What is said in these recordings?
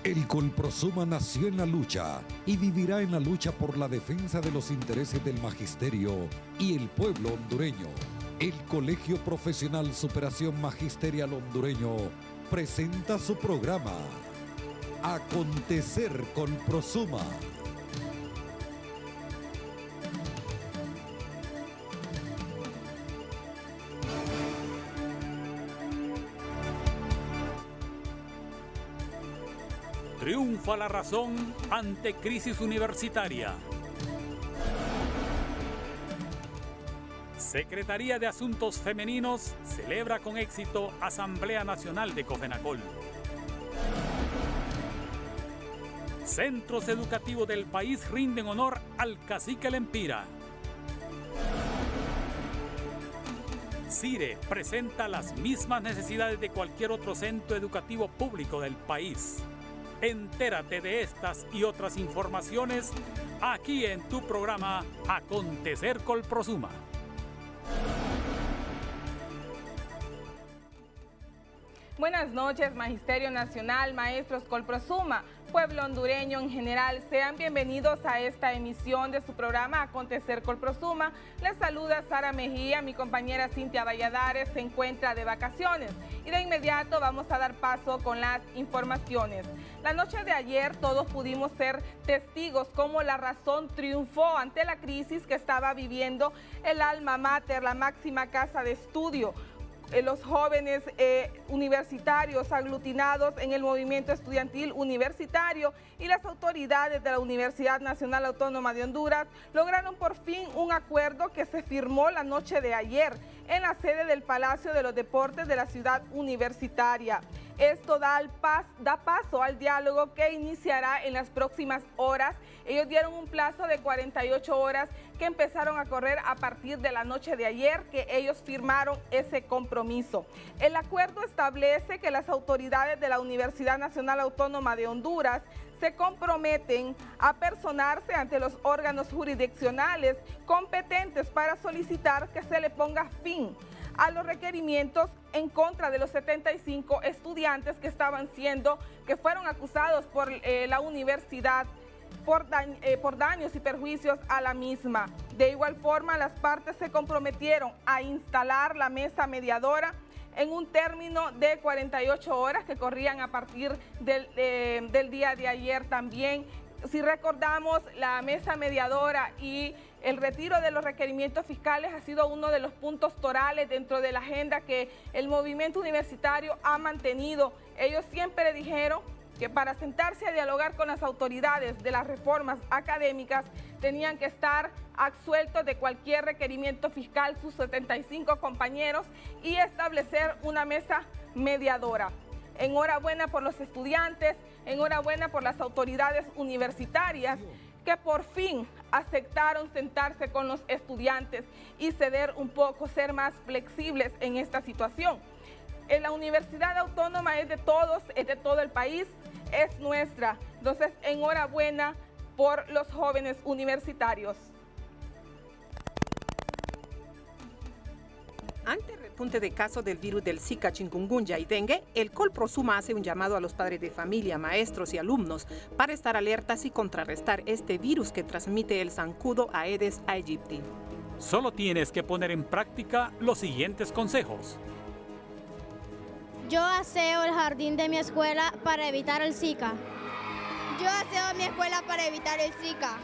El Colprosuma nació en la lucha y vivirá en la lucha por la defensa de los intereses del magisterio y el pueblo hondureño. El Colegio Profesional Superación Magisterial Hondureño presenta su programa Acontecer Colprosuma. Triunfa la razón ante crisis universitaria. Secretaría de Asuntos Femeninos celebra con éxito Asamblea Nacional de Cofenacol. Centros educativos del país rinden honor al cacique Lempira. CIRE presenta las mismas necesidades de cualquier otro centro educativo público del país. Entérate de estas y otras informaciones aquí en tu programa Acontecer Colprosuma. Buenas noches, Magisterio Nacional, maestros Colprosuma, pueblo hondureño en general. Sean bienvenidos a esta emisión de su programa Acontecer Colprosuma. Les saluda Sara Mejía, mi compañera Cintia Valladares se encuentra de vacaciones. Y de inmediato vamos a dar paso con las informaciones. La noche de ayer todos pudimos ser testigos cómo la razón triunfó ante la crisis que estaba viviendo el alma mater, la máxima casa de estudio. Los jóvenes universitarios aglutinados en el movimiento estudiantil universitario y las autoridades de la Universidad Nacional Autónoma de Honduras lograron por fin un acuerdo que se firmó la noche de ayer en la sede del Palacio de los Deportes de la ciudad universitaria. Esto da paso al diálogo que iniciará en las próximas horas. Ellos dieron un plazo de 48 horas que empezaron a correr a partir de la noche de ayer que ellos firmaron ese compromiso. El acuerdo establece que las autoridades de la Universidad Nacional Autónoma de Honduras se comprometen a personarse ante los órganos jurisdiccionales competentes para solicitar que se le ponga fin a los requerimientos en contra de los 75 estudiantes que fueron acusados por la universidad por daños y perjuicios a la misma. De igual forma, las partes se comprometieron a instalar la mesa mediadora en un término de 48 horas que corrían a partir del día de ayer también. Si recordamos, la mesa mediadora y el retiro de los requerimientos fiscales ha sido uno de los puntos torales dentro de la agenda que el movimiento universitario ha mantenido. Ellos siempre dijeron que para sentarse a dialogar con las autoridades de las reformas académicas tenían que estar absueltos de cualquier requerimiento fiscal sus 75 compañeros y establecer una mesa mediadora. Enhorabuena por los estudiantes, enhorabuena por las autoridades universitarias que por fin aceptaron sentarse con los estudiantes y ceder un poco, ser más flexibles en esta situación. La Universidad Autónoma es de todos, es de todo el país, es nuestra. Entonces, enhorabuena por los jóvenes universitarios. Ante el repunte de casos del virus del Zika, chikungunya y dengue, el Colprosuma hace un llamado a los padres de familia, maestros y alumnos para estar alertas y contrarrestar este virus que transmite el zancudo Aedes aegypti. Solo tienes que poner en práctica los siguientes consejos. Yo aseo el jardín de mi escuela para evitar el Zika. Yo aseo mi escuela para evitar el Zika.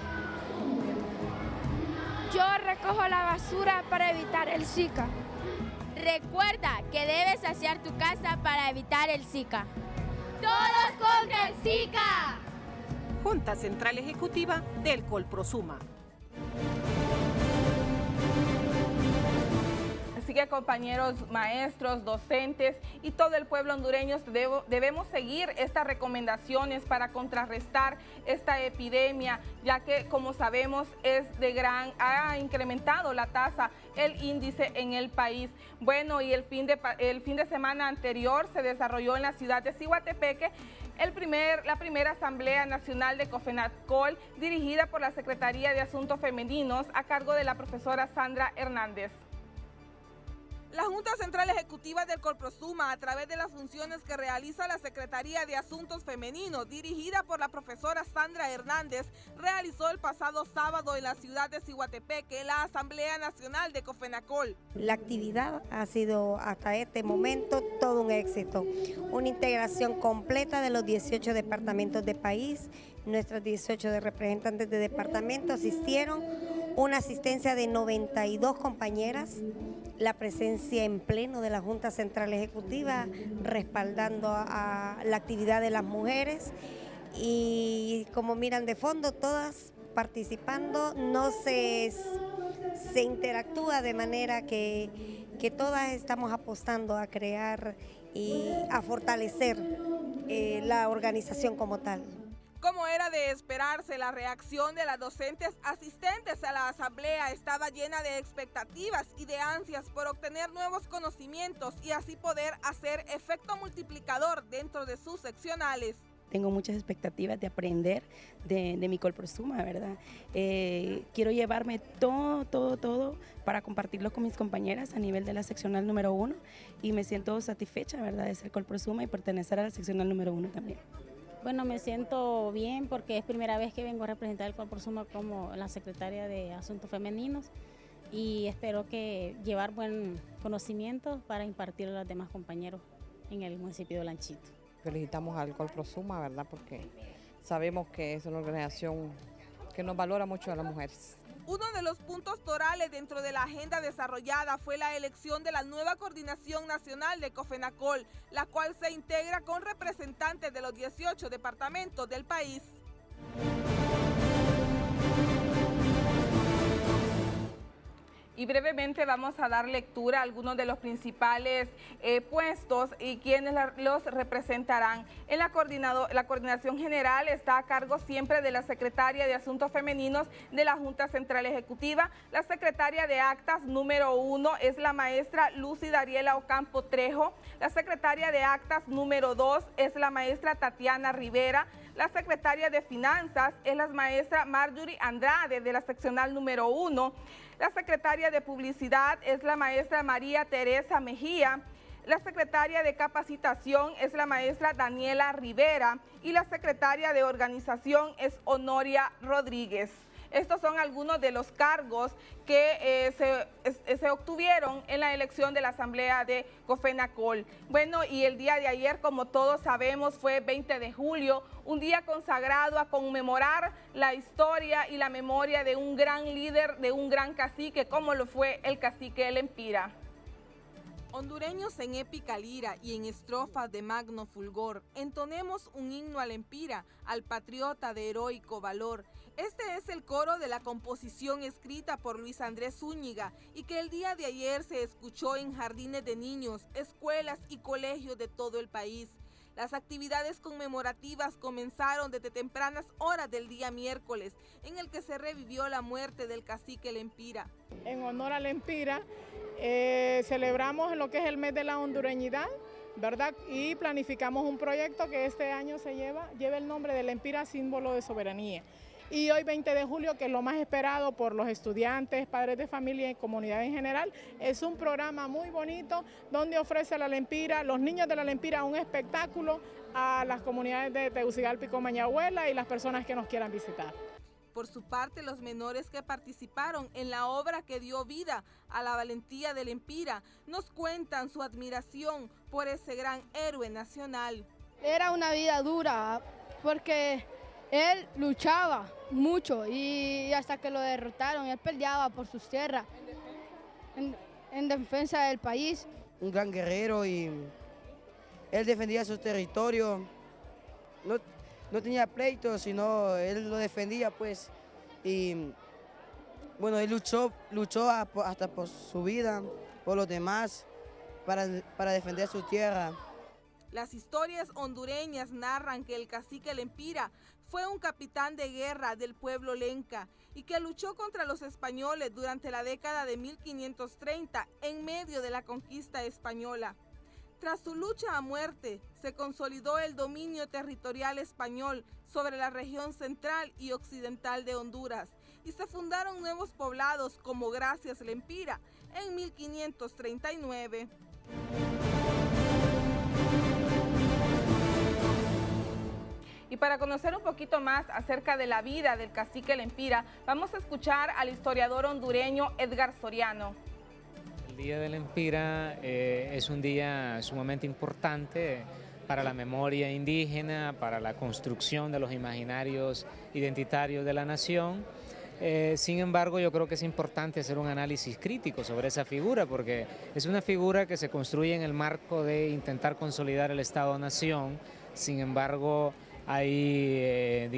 Yo recojo la basura para evitar el Zika. Recuerda que debes asear tu casa para evitar el Zika. ¡Todos contra el Zika! Junta Central Ejecutiva del Colprosuma. Así que compañeros, maestros, docentes y todo el pueblo hondureño debemos seguir estas recomendaciones para contrarrestar esta epidemia, ya que como sabemos ha incrementado la tasa, el índice en el país. Bueno, y el fin de semana anterior se desarrolló en la ciudad de Ciguatepeque la primera Asamblea Nacional de Cofenacol, dirigida por la Secretaría de Asuntos Femeninos a cargo de la profesora Sandra Hernández. La Junta Central Ejecutiva del Colprosuma, a través de las funciones que realiza la Secretaría de Asuntos Femeninos, dirigida por la profesora Sandra Hernández, realizó el pasado sábado en la ciudad de Ciguatepeque la Asamblea Nacional de COFENACOL. La actividad ha sido hasta este momento todo un éxito, una integración completa de los 18 departamentos del país. Nuestros 18 representantes de departamento asistieron, una asistencia de 92 compañeras, la presencia en pleno de la Junta Central Ejecutiva respaldando a la actividad de las mujeres y como miran de fondo todas participando, no se interactúa de manera que todas estamos apostando a crear y a fortalecer la organización como tal. Como era de esperarse, la reacción de las docentes asistentes a la asamblea estaba llena de expectativas y de ansias por obtener nuevos conocimientos y así poder hacer efecto multiplicador dentro de sus seccionales. Tengo muchas expectativas de aprender de mi Colprosuma, ¿verdad? Quiero llevarme todo para compartirlo con mis compañeras a nivel de la seccional número 1 y me siento satisfecha, ¿verdad?, de ser Colprosuma y pertenecer a la seccional número 1 también. Bueno, me siento bien porque es primera vez que vengo a representar el Colprosuma como la secretaria de Asuntos Femeninos y espero que llevar buen conocimiento para impartirlo a los demás compañeros en el municipio de Olanchito. Felicitamos al Colprosuma, ¿verdad?, porque sabemos que es una organización que nos valora mucho a las mujeres. Uno de los puntos torales dentro de la agenda desarrollada fue la elección de la nueva Coordinación Nacional de COFENACOL, la cual se integra con representantes de los 18 departamentos del país. Y brevemente vamos a dar lectura a algunos de los principales puestos y quienes los representarán. En la coordinación general está a cargo siempre de la secretaria de Asuntos Femeninos de la Junta Central Ejecutiva. La secretaria de Actas número 1 es la maestra Lucy Dariela Ocampo Trejo. La secretaria de Actas número 2 es la maestra Tatiana Rivera. La secretaria de Finanzas es la maestra Marjorie Andrade de la seccional número 1. La secretaria de Publicidad es la maestra María Teresa Mejía. La secretaria de Capacitación es la maestra Daniela Rivera y la secretaria de Organización es Honoria Rodríguez. Estos son algunos de los cargos que se obtuvieron en la elección de la Asamblea de COFENACOL. Bueno, y el día de ayer, como todos sabemos, fue 20 de julio, un día consagrado a conmemorar la historia y la memoria de un gran líder, de un gran cacique, como lo fue el cacique El Empira. Hondureños en épica lira y en estrofas de magno fulgor, entonemos un himno al Empira, al patriota de heroico valor. Este es el coro de la composición escrita por Luis Andrés Zúñiga y que el día de ayer se escuchó en jardines de niños, escuelas y colegios de todo el país. Las actividades conmemorativas comenzaron desde tempranas horas del día miércoles, en el que se revivió la muerte del cacique El Empira. En honor al Empira, celebramos lo que es el mes de la hondureñidad, ¿verdad? Y planificamos un proyecto que este año lleva el nombre del Empira, símbolo de soberanía. Y hoy 20 de julio, que es lo más esperado por los estudiantes, padres de familia y comunidad en general, es un programa muy bonito donde ofrece la Empira, los niños de la Empira, un espectáculo a las comunidades de Tegucigalpa y Comayagüela y las personas que nos quieran visitar. Por su parte, los menores que participaron en la obra que dio vida a la valentía del Empira nos cuentan su admiración por ese gran héroe nacional. Era una vida dura porque él luchaba mucho y hasta que lo derrotaron, él peleaba por sus tierras en defensa del país. Un gran guerrero y él defendía su territorio. No tenía pleito, sino él lo defendía, pues, y bueno, él luchó hasta por su vida, por los demás, para defender su tierra. Las historias hondureñas narran que el cacique El Empira fue un capitán de guerra del pueblo lenca y que luchó contra los españoles durante la década de 1530 en medio de la conquista española. Tras su lucha a muerte, se consolidó el dominio territorial español sobre la región central y occidental de Honduras y se fundaron nuevos poblados como Gracias El Empira, en 1539. Y para conocer un poquito más acerca de la vida del cacique Lempira, vamos a escuchar al historiador hondureño Edgar Soriano. El Día del Lempira es un día sumamente importante para la memoria indígena, para la construcción de los imaginarios identitarios de la nación. Sin embargo, yo creo que es importante hacer un análisis crítico sobre esa figura, porque es una figura que se construye en el marco de intentar consolidar el Estado-Nación. Sin embargo, hay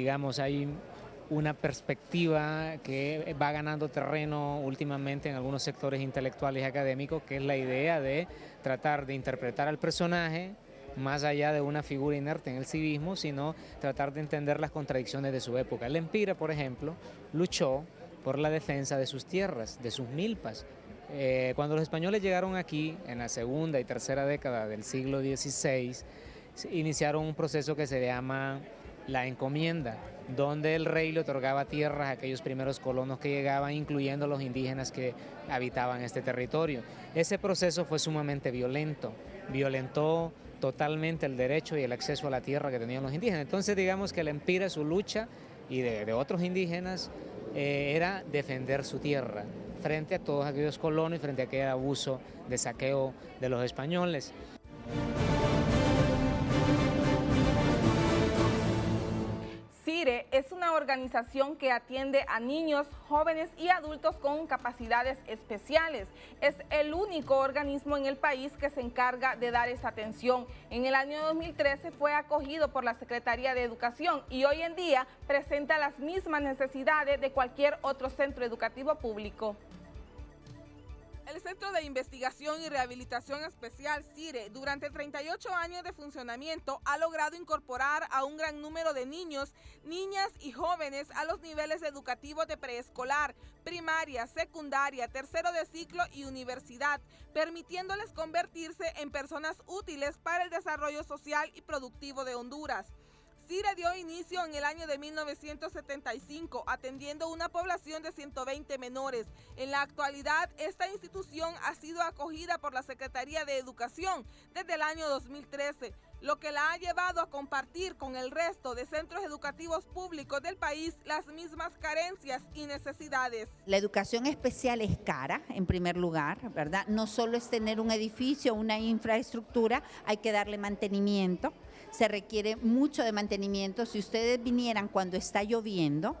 una perspectiva que va ganando terreno últimamente en algunos sectores intelectuales y académicos, que es la idea de tratar de interpretar al personaje más allá de una figura inerte en el civismo, sino tratar de entender las contradicciones de su época. Lempira, por ejemplo, luchó por la defensa de sus tierras, de sus milpas. Cuando los españoles llegaron aquí, en la segunda y tercera década del siglo XVI, iniciaron un proceso que se llama la encomienda, donde el rey le otorgaba tierras a aquellos primeros colonos que llegaban, incluyendo los indígenas que habitaban este territorio. Ese proceso fue sumamente violento, violentó totalmente el derecho y el acceso a la tierra que tenían los indígenas. Entonces, digamos que Lempira, su lucha y de otros indígenas era defender su tierra frente a todos aquellos colonos y frente a aquel abuso de saqueo de los españoles. CIRE es una organización que atiende a niños, jóvenes y adultos con capacidades especiales. Es el único organismo en el país que se encarga de dar esta atención. En el año 2013 fue acogido por la Secretaría de Educación y hoy en día presenta las mismas necesidades de cualquier otro centro educativo público. El Centro de Investigación y Rehabilitación Especial, CIRE, durante 38 años de funcionamiento, ha logrado incorporar a un gran número de niños, niñas y jóvenes a los niveles educativos de preescolar, primaria, secundaria, tercero de ciclo y universidad, permitiéndoles convertirse en personas útiles para el desarrollo social y productivo de Honduras. CIRE dio inicio en el año de 1975, atendiendo una población de 120 menores. En la actualidad, esta institución ha sido acogida por la Secretaría de Educación desde el año 2013, lo que la ha llevado a compartir con el resto de centros educativos públicos del país las mismas carencias y necesidades. La educación especial es cara, en primer lugar, ¿verdad? No solo es tener un edificio, una infraestructura, hay que darle mantenimiento. Se requiere mucho de mantenimiento. Si ustedes vinieran cuando está lloviendo,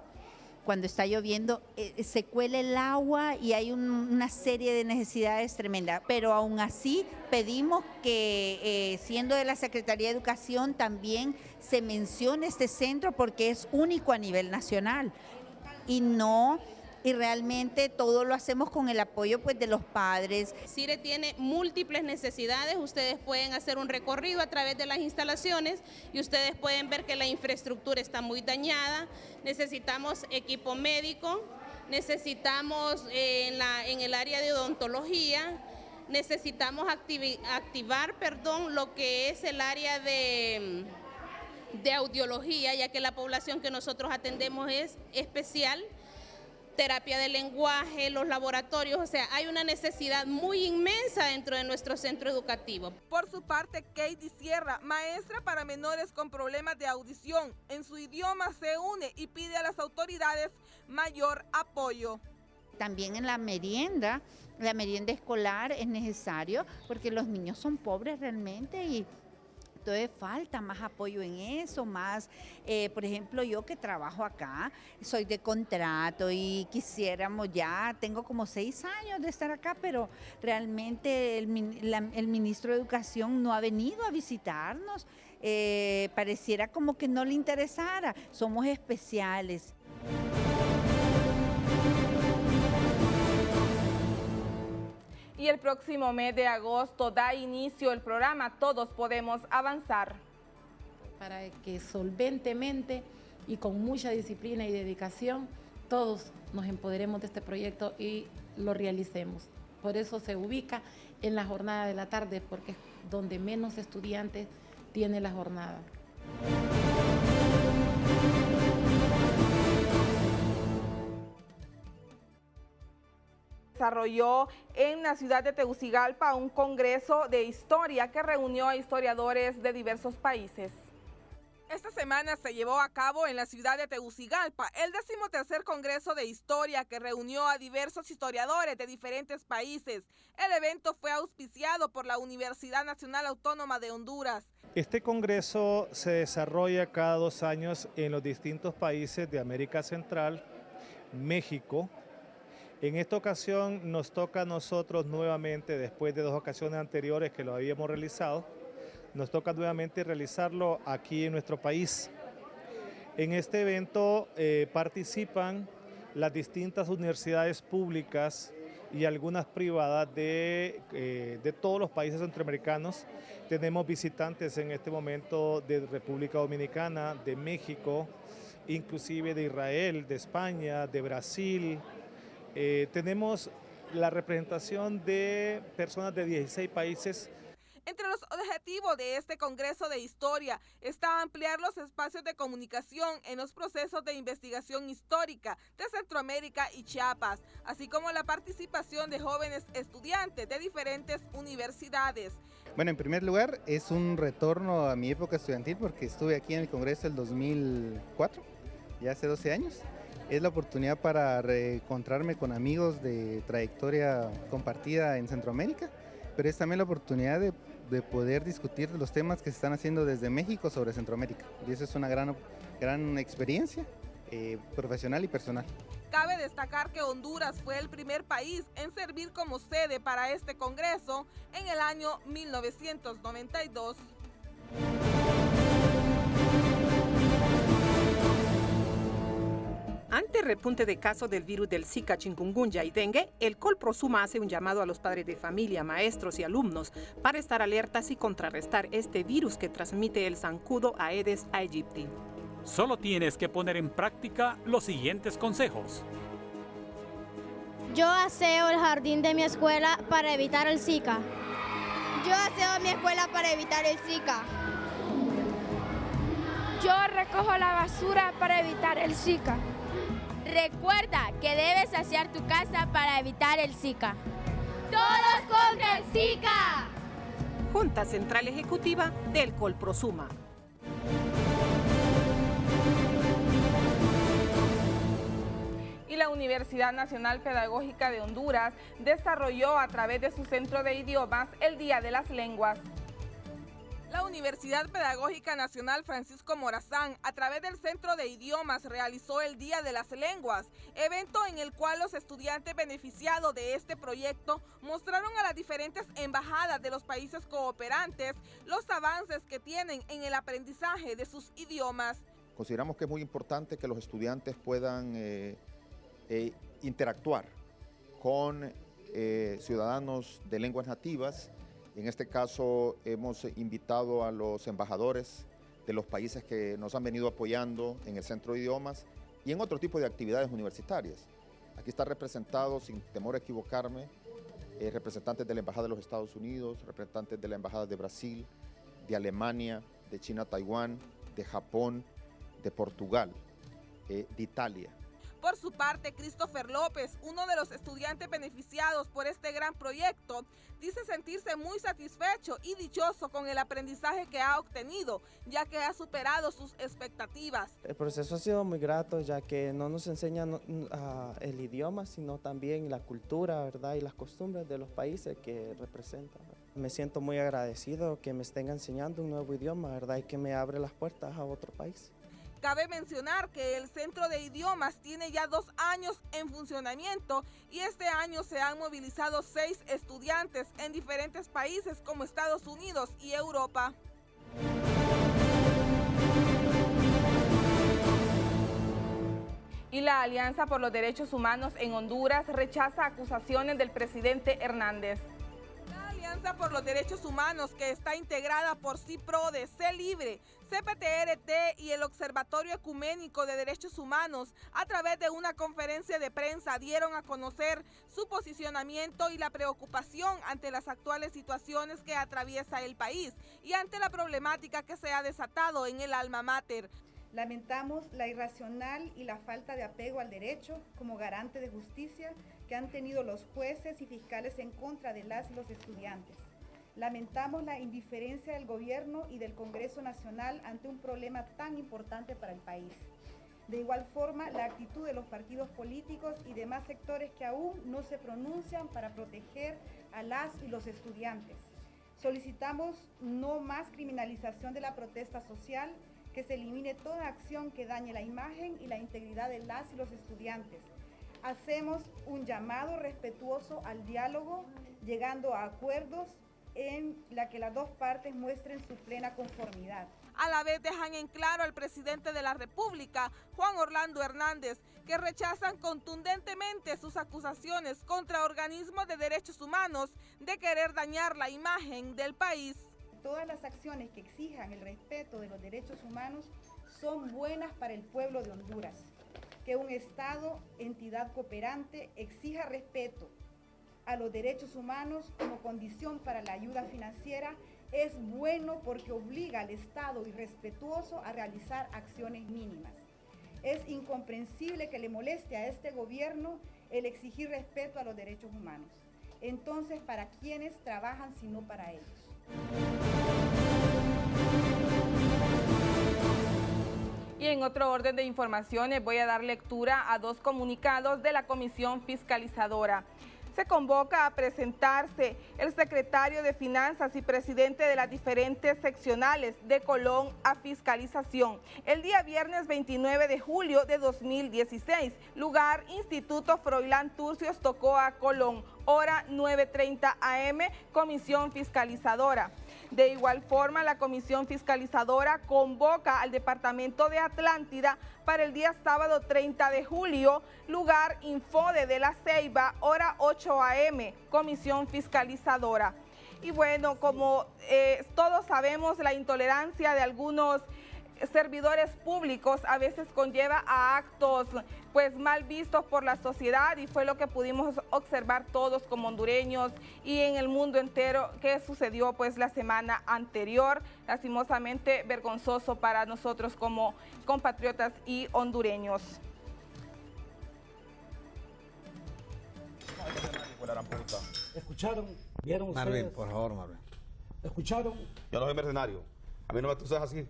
se cuela el agua y hay una serie de necesidades tremendas. Pero aún así pedimos que, siendo de la Secretaría de Educación, también se mencione este centro porque es único a nivel nacional y realmente todo lo hacemos con el apoyo pues de los padres. CIRE tiene múltiples necesidades, ustedes pueden hacer un recorrido a través de las instalaciones y ustedes pueden ver que la infraestructura está muy dañada, necesitamos equipo médico, necesitamos en el área de odontología, necesitamos activar lo que es el área de audiología, ya que la población que nosotros atendemos es especial, terapia de lenguaje, los laboratorios, o sea, hay una necesidad muy inmensa dentro de nuestro centro educativo. Por su parte, Katie Sierra, maestra para menores con problemas de audición, en su idioma se une y pide a las autoridades mayor apoyo. También en la merienda escolar es necesario porque los niños son pobres realmente y entonces falta más apoyo en eso, más, por ejemplo, yo que trabajo acá, soy de contrato y tengo como 6 años de estar acá, pero realmente el ministro de Educación no ha venido a visitarnos, pareciera como que no le interesara, somos especiales. Y el próximo mes de agosto da inicio el programa Todos Podemos Avanzar. Para que solventemente y con mucha disciplina y dedicación todos nos empoderemos de este proyecto y lo realicemos. Por eso se ubica en la jornada de la tarde, porque es donde menos estudiantes tiene la jornada. desarrolló en la ciudad de Tegucigalpa un congreso de historia que reunió a historiadores de diversos países. Esta semana se llevó a cabo en la ciudad de Tegucigalpa el 13º Congreso de Historia que reunió a diversos historiadores de diferentes países. El evento fue auspiciado por la Universidad Nacional Autónoma de Honduras. Este congreso se desarrolla cada 2 años en los distintos países de América Central, México. En esta ocasión nos toca a nosotros nuevamente, después de 2 ocasiones anteriores que lo habíamos realizado, nos toca nuevamente realizarlo aquí en nuestro país. En este evento participan las distintas universidades públicas y algunas privadas de todos los países centroamericanos. Tenemos visitantes en este momento de República Dominicana, de México, inclusive de Israel, de España, de Brasil. Tenemos la representación de personas de 16 países. Entre los objetivos de este Congreso de Historia está ampliar los espacios de comunicación en los procesos de investigación histórica de Centroamérica y Chiapas, así como la participación de jóvenes estudiantes de diferentes universidades. Bueno, en primer lugar, es un retorno a mi época estudiantil porque estuve aquí en el Congreso del 2004, ya hace 12 años. Es la oportunidad para reencontrarme con amigos de trayectoria compartida en Centroamérica, pero es también la oportunidad de poder discutir los temas que se están haciendo desde México sobre Centroamérica. Y eso es una gran experiencia profesional y personal. Cabe destacar que Honduras fue el primer país en servir como sede para este congreso en el año 1992. Ante el repunte de casos del virus del Zika, chikungunya y dengue, el Colprosuma hace un llamado a los padres de familia, maestros y alumnos para estar alertas y contrarrestar este virus que transmite el zancudo Aedes aegypti. Solo tienes que poner en práctica los siguientes consejos. Yo aseo el jardín de mi escuela para evitar el Zika. Yo aseo mi escuela para evitar el Zika. Yo recojo la basura para evitar el Zika. Recuerda que debes asear tu casa para evitar el Zika. ¡Todos contra el Zika! Junta Central Ejecutiva del Colprosuma. Y la Universidad Nacional Pedagógica de Honduras desarrolló a través de su Centro de Idiomas el Día de las Lenguas. La Universidad Pedagógica Nacional Francisco Morazán, a través del Centro de Idiomas, realizó el Día de las Lenguas, evento en el cual los estudiantes beneficiados de este proyecto mostraron a las diferentes embajadas de los países cooperantes los avances que tienen en el aprendizaje de sus idiomas. Consideramos que es muy importante que los estudiantes puedan interactuar con ciudadanos de lenguas nativas. En este caso hemos invitado a los embajadores de los países que nos han venido apoyando en el Centro de Idiomas y en otro tipo de actividades universitarias. Aquí está representado, sin temor a equivocarme, representantes de la Embajada de los Estados Unidos, representantes de la Embajada de Brasil, de Alemania, de China, Taiwán, de Japón, de Portugal, de Italia. Por su parte, Christopher López, uno de los estudiantes beneficiados por este gran proyecto, dice sentirse muy satisfecho y dichoso con el aprendizaje que ha obtenido, ya que ha superado sus expectativas. El proceso ha sido muy grato, ya que no nos enseñan el idioma, sino también la cultura, ¿verdad? Y las costumbres de los países que representan. Me siento muy agradecido que me estén enseñando un nuevo idioma, ¿verdad? Y que me abre las puertas a otro país. Cabe mencionar que el Centro de Idiomas tiene ya 2 años en funcionamiento y este año se han movilizado 6 estudiantes en diferentes países como Estados Unidos y Europa. Y la Alianza por los Derechos Humanos en Honduras rechaza acusaciones del presidente Hernández. La Alianza por los Derechos Humanos, que está integrada por CIPRODE, C Libre, CPTRT y el Observatorio Ecuménico de Derechos Humanos, a través de una conferencia de prensa dieron a conocer su posicionamiento y la preocupación ante las actuales situaciones que atraviesa el país y ante la problemática que se ha desatado en el alma mater. Lamentamos la irracional y la falta de apego al derecho como garante de justicia que han tenido los jueces y fiscales en contra de las y los estudiantes. Lamentamos la indiferencia del gobierno y del Congreso Nacional ante un problema tan importante para el país. De igual forma, la actitud de los partidos políticos y demás sectores que aún no se pronuncian para proteger a las y los estudiantes. Solicitamos no más criminalización de la protesta social, que se elimine toda acción que dañe la imagen y la integridad de las y los estudiantes. Hacemos un llamado respetuoso al diálogo, llegando a acuerdos en la que las dos partes muestren su plena conformidad. A la vez dejan en claro al presidente de la República, Juan Orlando Hernández, que rechazan contundentemente sus acusaciones contra organismos de derechos humanos de querer dañar la imagen del país. Todas las acciones que exijan el respeto de los derechos humanos son buenas para el pueblo de Honduras. Que un Estado, entidad cooperante, exija respeto a los derechos humanos como condición para la ayuda financiera es bueno porque obliga al Estado irrespetuoso a realizar acciones mínimas. Es incomprensible que le moleste a este gobierno el exigir respeto a los derechos humanos. Entonces, ¿para quiénes trabajan si no para ellos? Y en otro orden de informaciones voy a dar lectura a dos comunicados de la Comisión Fiscalizadora. Se convoca a presentarse el secretario de Finanzas y presidente de las diferentes seccionales de Colón a fiscalización el día viernes 29 de julio de 2016, lugar Instituto Froilán Turcios, Tocoa, Colón, hora 9:30 am, Comisión Fiscalizadora. De igual forma, la Comisión Fiscalizadora convoca al Departamento de Atlántida para el día sábado 30 de julio, lugar Infode de la Ceiba, hora 8 am, Comisión Fiscalizadora. Y bueno, como todos sabemos, la intolerancia de algunos servidores públicos a veces conlleva a actos pues mal vistos por la sociedad, y fue lo que pudimos observar todos como hondureños y en el mundo entero que sucedió pues la semana anterior, lastimosamente vergonzoso para nosotros como compatriotas y hondureños. ¿Escucharon? ¿Vieron ustedes? Marvin, por favor, Marvin. ¿Escucharon? Yo no soy mercenario. A mí no me acusas así.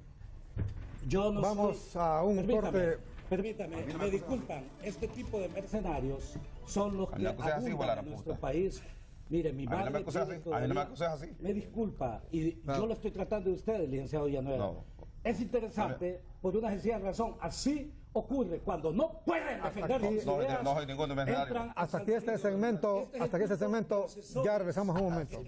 Yo no Vamos soy... a un corte. Permítame, me disculpan. Este tipo de mercenarios son los que abundan en nuestro país. Mire, mi madre... A mí no me acusas así. Me disculpa, y no. Yo lo estoy tratando de ustedes, licenciado Villanueva. No. Es interesante, por una sencilla razón, así ocurre cuando no pueden defender sus ideas. No soy ningún mercenario. Hasta aquí este segmento, ya regresamos un momento.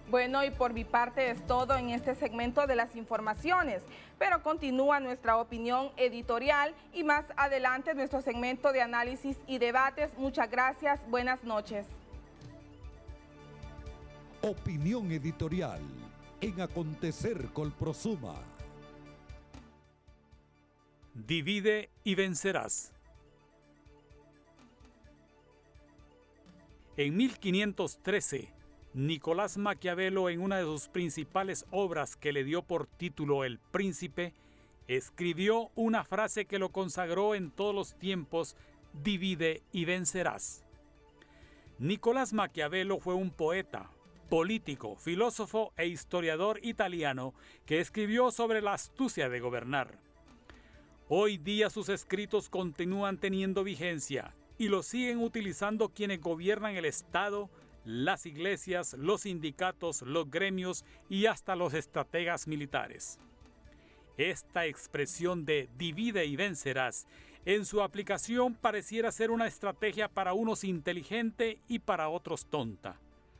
Bueno, y por mi parte es todo en este segmento de las informaciones, pero continúa nuestra opinión editorial y más adelante nuestro segmento de análisis y debates. Muchas gracias, buenas noches. Opinión editorial en Acontecer Colprosuma. Divide y vencerás. En 1513, Nicolás Maquiavelo, en una de sus principales obras que le dio por título El Príncipe, escribió una frase que lo consagró en todos los tiempos: divide y vencerás. Nicolás Maquiavelo fue un poeta, político, filósofo e historiador italiano que escribió sobre la astucia de gobernar. Hoy día sus escritos continúan teniendo vigencia y los siguen utilizando quienes gobiernan el Estado, las iglesias, los sindicatos, los gremios y hasta los estrategas militares. Esta expresión de divide y vencerás, en su aplicación pareciera ser una estrategia para unos inteligente y para otros tonta.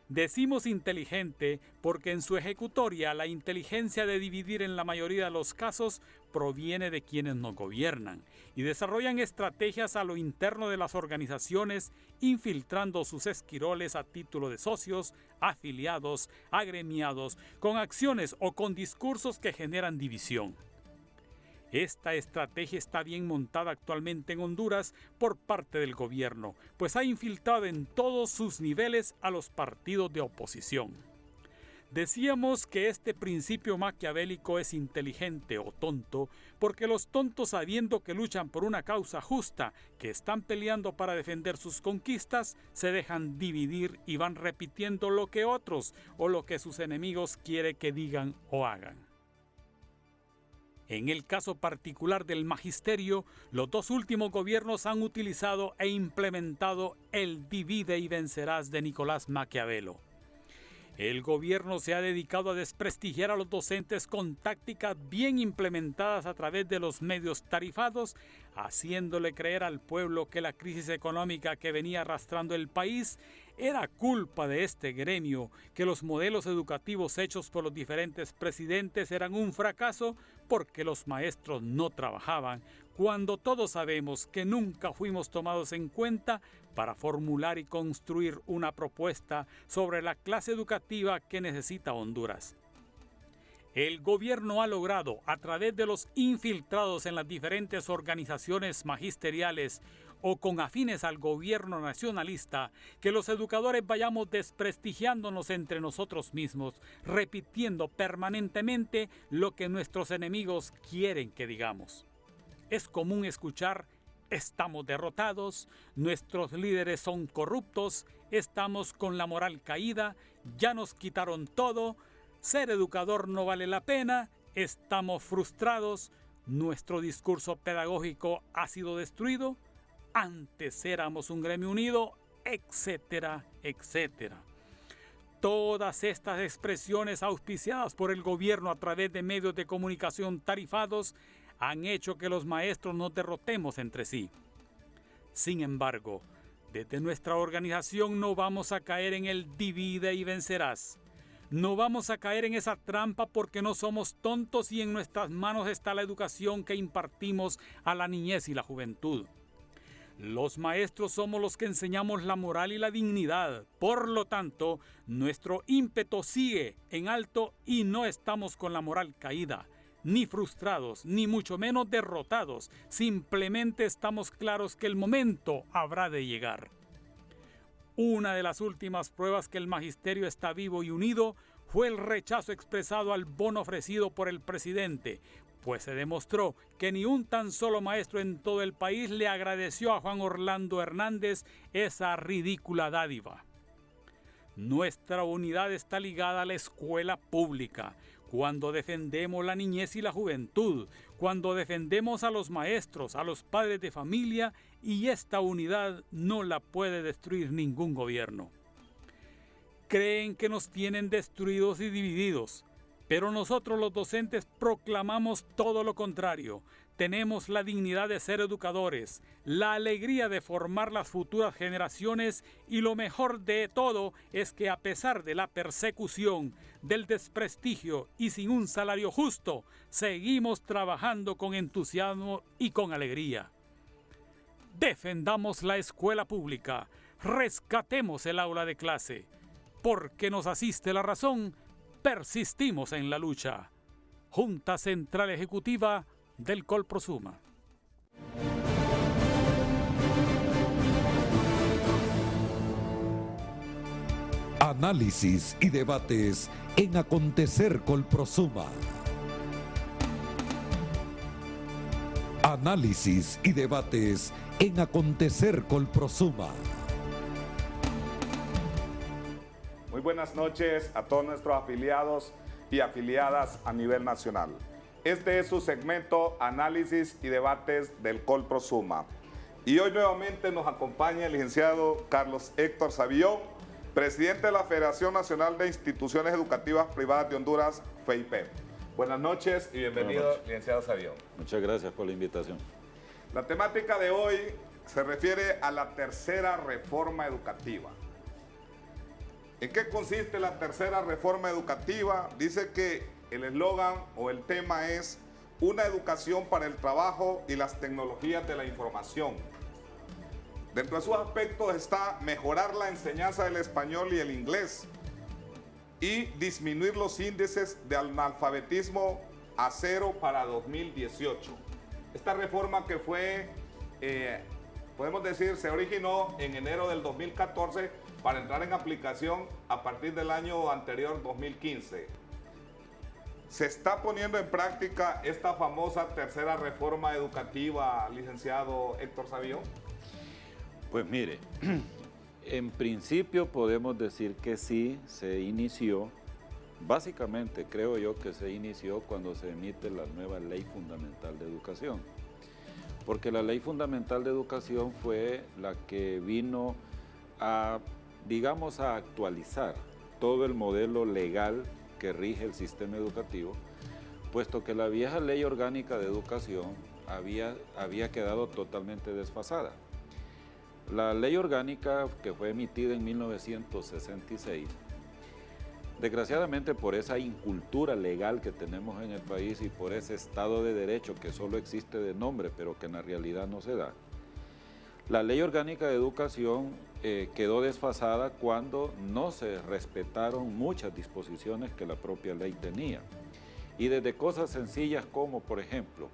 Decimos inteligente porque en su ejecutoria la inteligencia de dividir en la mayoría de los casos proviene de quienes nos gobiernan y desarrollan estrategias a lo interno de las organizaciones, infiltrando sus esquiroles a título de socios, afiliados, agremiados, con acciones o con discursos que generan división. Esta estrategia está bien montada actualmente en Honduras por parte del gobierno, pues ha infiltrado en todos sus niveles a los partidos de oposición. Decíamos que este principio maquiavélico es inteligente o tonto, porque los tontos, sabiendo que luchan por una causa justa, que están peleando para defender sus conquistas, se dejan dividir y van repitiendo lo que otros o lo que sus enemigos quieren que digan o hagan. En el caso particular del magisterio, los dos últimos gobiernos han utilizado e implementado el divide y vencerás de Nicolás Maquiavelo. El gobierno se ha dedicado a desprestigiar a los docentes con tácticas bien implementadas a través de los medios tarifados, haciéndole creer al pueblo que la crisis económica que venía arrastrando el país era culpa de este gremio, que los modelos educativos hechos por los diferentes presidentes eran un fracaso porque los maestros no trabajaban, cuando todos sabemos que nunca fuimos tomados en cuenta para formular y construir una propuesta sobre la clase educativa que necesita Honduras. El gobierno ha logrado, a través de los infiltrados en las diferentes organizaciones magisteriales o con afines al gobierno nacionalista, que los educadores vayamos desprestigiándonos entre nosotros mismos, repitiendo permanentemente lo que nuestros enemigos quieren que digamos. Es común escuchar: estamos derrotados, nuestros líderes son corruptos, estamos con la moral caída, ya nos quitaron todo, ser educador no vale la pena, estamos frustrados, nuestro discurso pedagógico ha sido destruido, antes éramos un gremio unido, etcétera, etcétera. Todas estas expresiones auspiciadas por el gobierno a través de medios de comunicación tarifados han hecho que los maestros nos derrotemos entre sí. Sin embargo, desde nuestra organización no vamos a caer en el divide y vencerás. No vamos a caer en esa trampa porque no somos tontos y en nuestras manos está la educación que impartimos a la niñez y la juventud. Los maestros somos los que enseñamos la moral y la dignidad. Por lo tanto, nuestro ímpetu sigue en alto y no estamos con la moral caída, ni frustrados, ni mucho menos derrotados. Simplemente estamos claros que el momento habrá de llegar. Una de las últimas pruebas que el magisterio está vivo y unido fue el rechazo expresado al bono ofrecido por el presidente, pues se demostró que ni un tan solo maestro en todo el país le agradeció a Juan Orlando Hernández esa ridícula dádiva. Nuestra unidad está ligada a la escuela pública. Cuando defendemos la niñez y la juventud, cuando defendemos a los maestros, a los padres de familia, y esta unidad no la puede destruir ningún gobierno. Creen que nos tienen destruidos y divididos, pero nosotros los docentes proclamamos todo lo contrario. Tenemos la dignidad de ser educadores, la alegría de formar las futuras generaciones y lo mejor de todo es que a pesar de la persecución, del desprestigio y sin un salario justo, seguimos trabajando con entusiasmo y con alegría. Defendamos la escuela pública, rescatemos el aula de clase. Porque nos asiste la razón, persistimos en la lucha. Junta Central Ejecutiva del Colprosuma. Análisis y debates en Acontecer Colprosuma. Análisis y debates en Acontecer Colprosuma. Muy buenas noches a todos nuestros afiliados y afiliadas a nivel nacional. Este es su segmento Análisis y Debates del Colprosuma. Y hoy nuevamente nos acompaña el licenciado Carlos Héctor Savió, presidente de la Federación Nacional de Instituciones Educativas Privadas de Honduras, FEIPEP. Buenas noches y bienvenido, licenciado Savió. Muchas gracias por la invitación. La temática de hoy se refiere a la tercera reforma educativa. ¿En qué consiste la tercera reforma educativa? Dice que el eslogan o el tema es una educación para el trabajo y las tecnologías de la información. Dentro de sus aspectos está mejorar la enseñanza del español y el inglés y disminuir los índices de analfabetismo a 0 para 2018. Esta reforma que fue, podemos decir, se originó en enero del 2014, para entrar en aplicación a partir del año anterior, 2015. ¿Se está poniendo en práctica esta famosa tercera reforma educativa, licenciado Héctor Savío? Pues mire, en principio podemos decir que sí, se inició. Básicamente creo yo que se inició cuando se emite la nueva Ley Fundamental de Educación. Porque la Ley Fundamental de Educación fue la que vino a, digamos, a actualizar todo el modelo legal que rige el sistema educativo, puesto que la vieja Ley Orgánica de Educación había quedado totalmente desfasada. La Ley Orgánica, que fue emitida en 1966, desgraciadamente por esa incultura legal que tenemos en el país y por ese Estado de Derecho que solo existe de nombre, pero que en la realidad no se da, la Ley Orgánica de Educación quedó desfasada cuando no se respetaron muchas disposiciones que la propia ley tenía. Y desde cosas sencillas como, por ejemplo,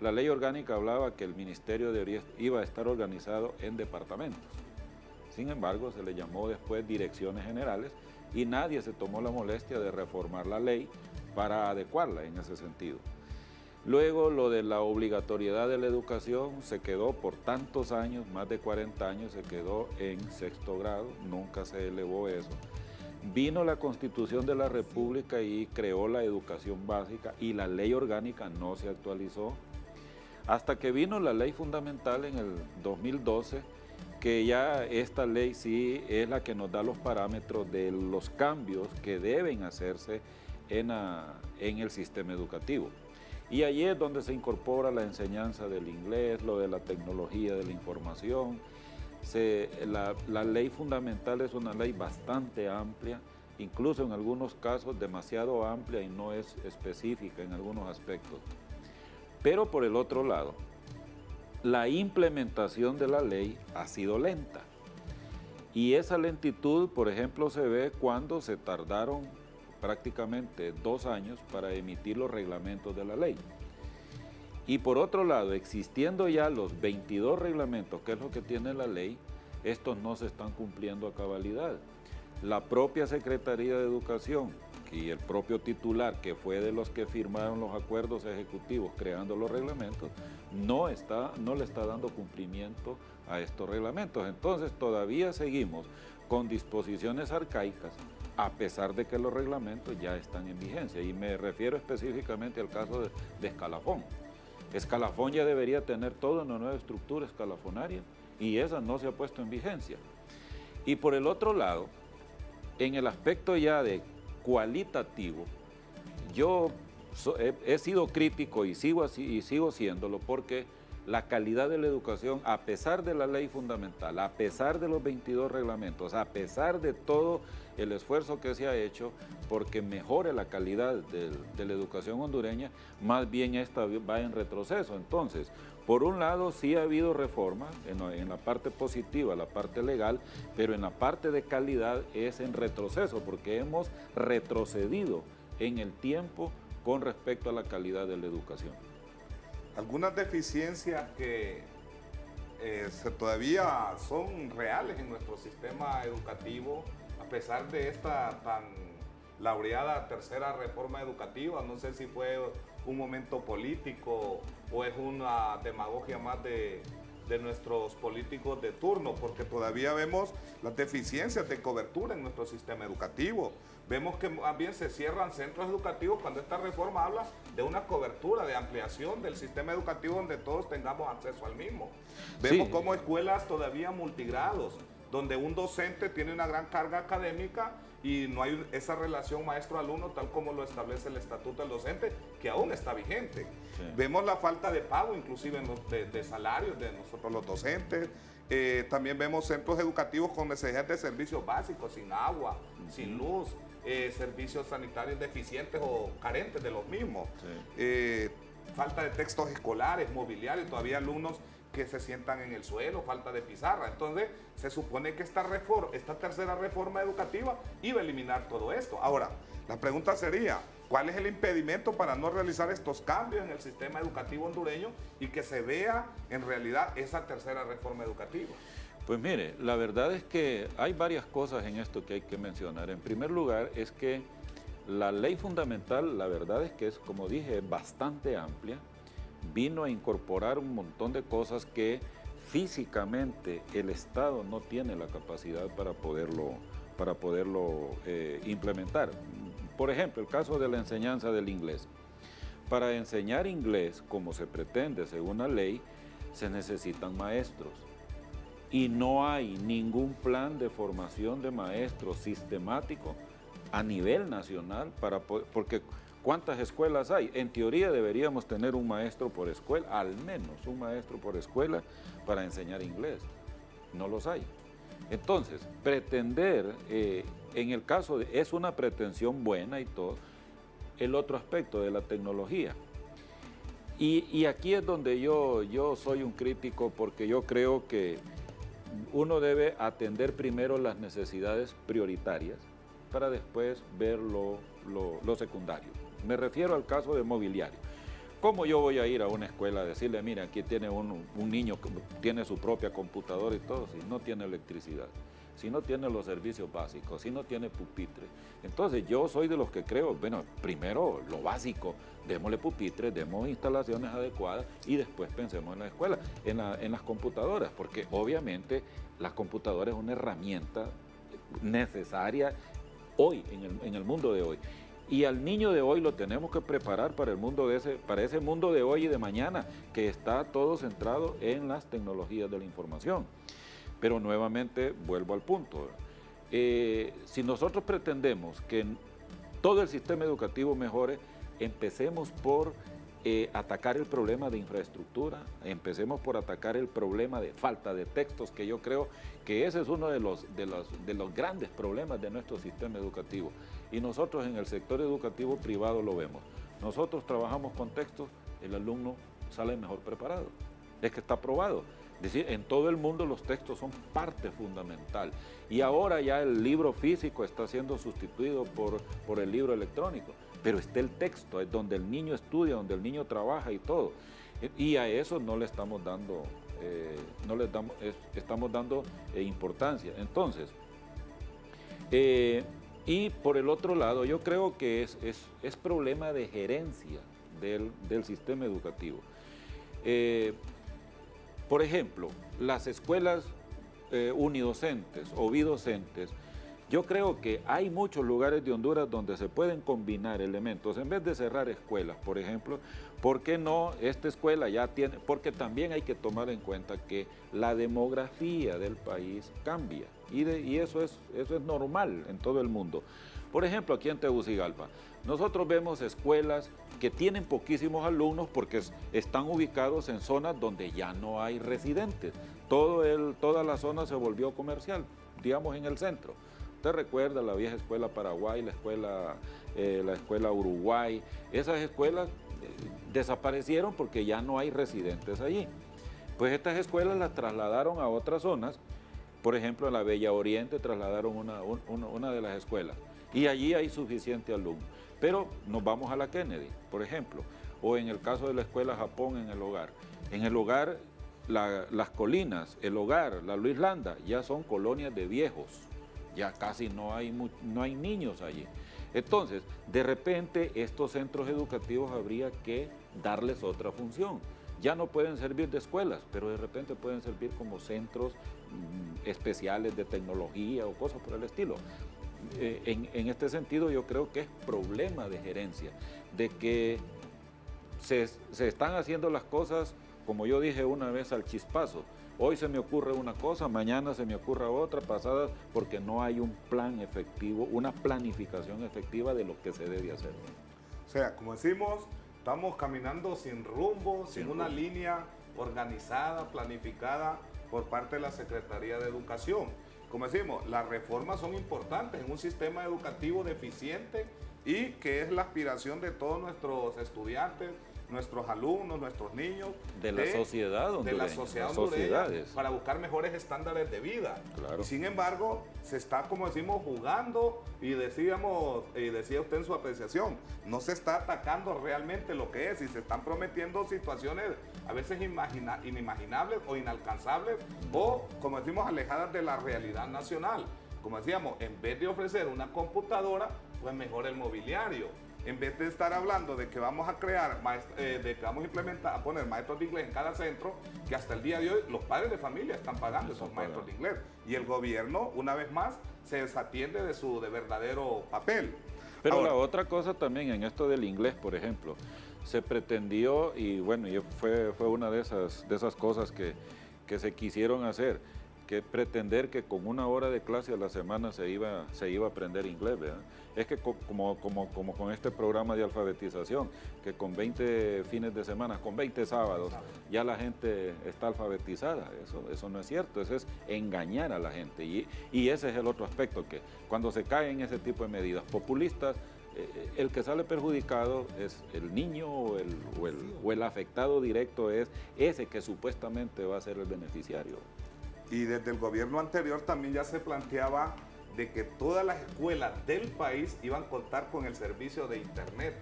la Ley Orgánica hablaba que el ministerio iba a estar organizado en departamentos. Sin embargo, se le llamó después direcciones generales y nadie se tomó la molestia de reformar la ley para adecuarla en ese sentido. Luego, lo de la obligatoriedad de la educación se quedó por tantos años, más de 40 años, se quedó en sexto grado, nunca se elevó eso. Vino la Constitución de la República y creó la educación básica y la ley orgánica no se actualizó. Hasta que vino la ley fundamental en el 2012, que ya esta ley sí es la que nos da los parámetros de los cambios que deben hacerse en el sistema educativo. Y allí es donde se incorpora la enseñanza del inglés, lo de la tecnología de la información. La ley fundamental es una ley bastante amplia, incluso en algunos casos demasiado amplia y no es específica en algunos aspectos. Pero por el otro lado, la implementación de la ley ha sido lenta. Y esa lentitud, por ejemplo, se ve cuando se tardaron prácticamente 2 años para emitir los reglamentos de la ley. Y por otro lado, existiendo ya los 22 reglamentos, que es lo que tiene la ley, estos no se están cumpliendo a cabalidad. La propia Secretaría de Educación y el propio titular, que fue de los que firmaron los acuerdos ejecutivos creando los reglamentos, no le está dando cumplimiento a estos reglamentos. Entonces todavía seguimos con disposiciones arcaicas, a pesar de que los reglamentos ya están en vigencia. Y me refiero específicamente al caso de Escalafón. Escalafón ya debería tener toda una nueva estructura escalafonaria y esa no se ha puesto en vigencia. Y por el otro lado, en el aspecto ya de cualitativo, yo he sido crítico y sigo siéndolo porque la calidad de la educación, a pesar de la ley fundamental, a pesar de los 22 reglamentos, a pesar de todo el esfuerzo que se ha hecho porque mejore la calidad de la educación hondureña, más bien esta va en retroceso. Entonces, por un lado sí ha habido reformas en la parte positiva, la parte legal, pero en la parte de calidad es en retroceso porque hemos retrocedido en el tiempo con respecto a la calidad de la educación. Algunas deficiencias que todavía son reales en nuestro sistema educativo, a pesar de esta tan laureada tercera reforma educativa. No sé si fue un momento político o es una demagogia más de nuestros políticos de turno, porque todavía vemos las deficiencias de cobertura en nuestro sistema educativo. Vemos que más bien se cierran centros educativos cuando esta reforma habla de una cobertura, de ampliación del sistema educativo donde todos tengamos acceso al mismo. Vemos como escuelas todavía multigrados, donde un docente tiene una gran carga académica y no hay esa relación maestro-alumno tal como lo establece el Estatuto del Docente, que aún está vigente. Sí. Vemos la falta de pago, inclusive de salarios de nosotros los docentes. También vemos centros educativos con necesidad de servicios básicos, sin agua, sin luz, servicios sanitarios deficientes o carentes de los mismos. Sí. Falta de textos escolares, mobiliarios, todavía alumnos que se sientan en el suelo, falta de pizarra. Entonces, se supone que esta tercera reforma educativa iba a eliminar todo esto. Ahora, la pregunta sería, ¿cuál es el impedimento para no realizar estos cambios en el sistema educativo hondureño y que se vea en realidad esa tercera reforma educativa? Pues mire, la verdad es que hay varias cosas en esto que hay que mencionar. En primer lugar, es que la ley fundamental, la verdad es que es, como dije, bastante amplia. Vino a incorporar un montón de cosas que físicamente el Estado no tiene la capacidad para poderlo implementar. Por ejemplo, el caso de la enseñanza del inglés. Para enseñar inglés, como se pretende según la ley, se necesitan maestros. Y no hay ningún plan de formación de maestros sistemático a nivel nacional porque ¿cuántas escuelas hay? En teoría deberíamos tener un maestro por escuela, al menos un maestro por escuela para enseñar inglés. No los hay. Entonces, pretender, en el caso es una pretensión buena y todo, el otro aspecto de la tecnología. Y aquí es donde yo soy un crítico porque yo creo que uno debe atender primero las necesidades prioritarias para después ver lo secundario. Me refiero al caso de mobiliario. ¿Cómo yo voy a ir a una escuela a decirle, mira, aquí tiene un niño que tiene su propia computadora y todo, si no tiene electricidad, si no tiene los servicios básicos, si no tiene pupitre? Entonces yo soy de los que creo, bueno, primero lo básico, démosle pupitre, demos instalaciones adecuadas y después pensemos en la escuela, en las computadoras, porque obviamente las computadoras es una herramienta necesaria hoy, en el mundo de hoy. Y al niño de hoy lo tenemos que preparar para ese mundo de hoy y de mañana, que está todo centrado en las tecnologías de la información. Pero nuevamente vuelvo al punto. Si nosotros pretendemos que todo el sistema educativo mejore, empecemos por atacar el problema de infraestructura, empecemos por atacar el problema de falta de textos, que yo creo que ese es uno de los grandes problemas de nuestro sistema educativo. Y nosotros en el sector educativo privado lo vemos. Nosotros trabajamos con textos, el alumno sale mejor preparado. Es que está probado. Es decir, en todo el mundo los textos son parte fundamental. Y ahora ya el libro físico está siendo sustituido por el libro electrónico. Pero está el texto, es donde el niño estudia, donde el niño trabaja y todo. Y a eso no le estamos dando, estamos dando importancia. Entonces, y por el otro lado, yo creo que es problema de gerencia del sistema educativo. Por ejemplo, las escuelas unidocentes o bidocentes, yo creo que hay muchos lugares de Honduras donde se pueden combinar elementos. En vez de cerrar escuelas, por ejemplo, ¿por qué no esta escuela ya tiene? Porque también hay que tomar en cuenta que la demografía del país cambia y eso es normal en todo el mundo. Por ejemplo, aquí en Tegucigalpa, nosotros vemos escuelas que tienen poquísimos alumnos porque están ubicados en zonas donde ya no hay residentes. Toda la zona se volvió comercial, digamos en el centro. Usted recuerda la vieja escuela Paraguay, la escuela Uruguay. Esas escuelas desaparecieron porque ya no hay residentes allí. Pues estas escuelas las trasladaron a otras zonas. Por ejemplo, en la Bella Oriente trasladaron una de las escuelas. Y allí hay suficiente alumno. Pero nos vamos a la Kennedy, por ejemplo. O en el caso de la escuela Japón en el hogar. En el hogar, las colinas, el hogar, la Luis Landa, ya son colonias de viejos. Ya casi no hay niños allí. Entonces, de repente, estos centros educativos habría que darles otra función. Ya no pueden servir de escuelas, pero de repente pueden servir como centros especiales de tecnología o cosas por el estilo. En este sentido, yo creo que es problema de gerencia, de que se están haciendo las cosas, como yo dije una vez, al chispazo. Hoy se me ocurre una cosa, mañana se me ocurre otra, pasada, porque no hay un plan efectivo, una planificación efectiva de lo que se debe hacer. O sea, como decimos, estamos caminando sin rumbo, sin una línea organizada, planificada por parte de la Secretaría de Educación. Como decimos, las reformas son importantes en un sistema educativo deficiente y que es la aspiración de todos nuestros estudiantes nuestros alumnos, nuestros niños. De la sociedad hondureña. De la sociedad hondureña, para buscar mejores estándares de vida. Claro. Y sin embargo, se está, como decimos, jugando, y decía usted en su apreciación, no se está atacando realmente lo que es, y se están prometiendo situaciones a veces inimaginables o inalcanzables, o, como decimos, alejadas de la realidad nacional. Como decíamos, en vez de ofrecer una computadora, pues mejor el mobiliario. En vez de estar hablando de que vamos a crear, de que vamos a implementar, a poner maestros de inglés en cada centro, que hasta el día de hoy los padres de familia están pagando esos maestros de inglés. Y el gobierno, una vez más, se desatiende de su verdadero papel. Pero ahora, la otra cosa también en esto del inglés, por ejemplo, se pretendió, y bueno, fue una de esas cosas que se quisieron hacer, que pretender que con 1 hora de clase a la semana se iba a aprender inglés, ¿verdad? Es que como con este programa de alfabetización, que con 20 fines de semana, con 20 sábados, ya la gente está alfabetizada. Eso no es cierto, eso es engañar a la gente. Y ese es el otro aspecto, que cuando se caen ese tipo de medidas populistas, el que sale perjudicado es el niño o el afectado directo es ese que supuestamente va a ser el beneficiario. Y desde el gobierno anterior también ya se planteaba de que todas las escuelas del país iban a contar con el servicio de internet.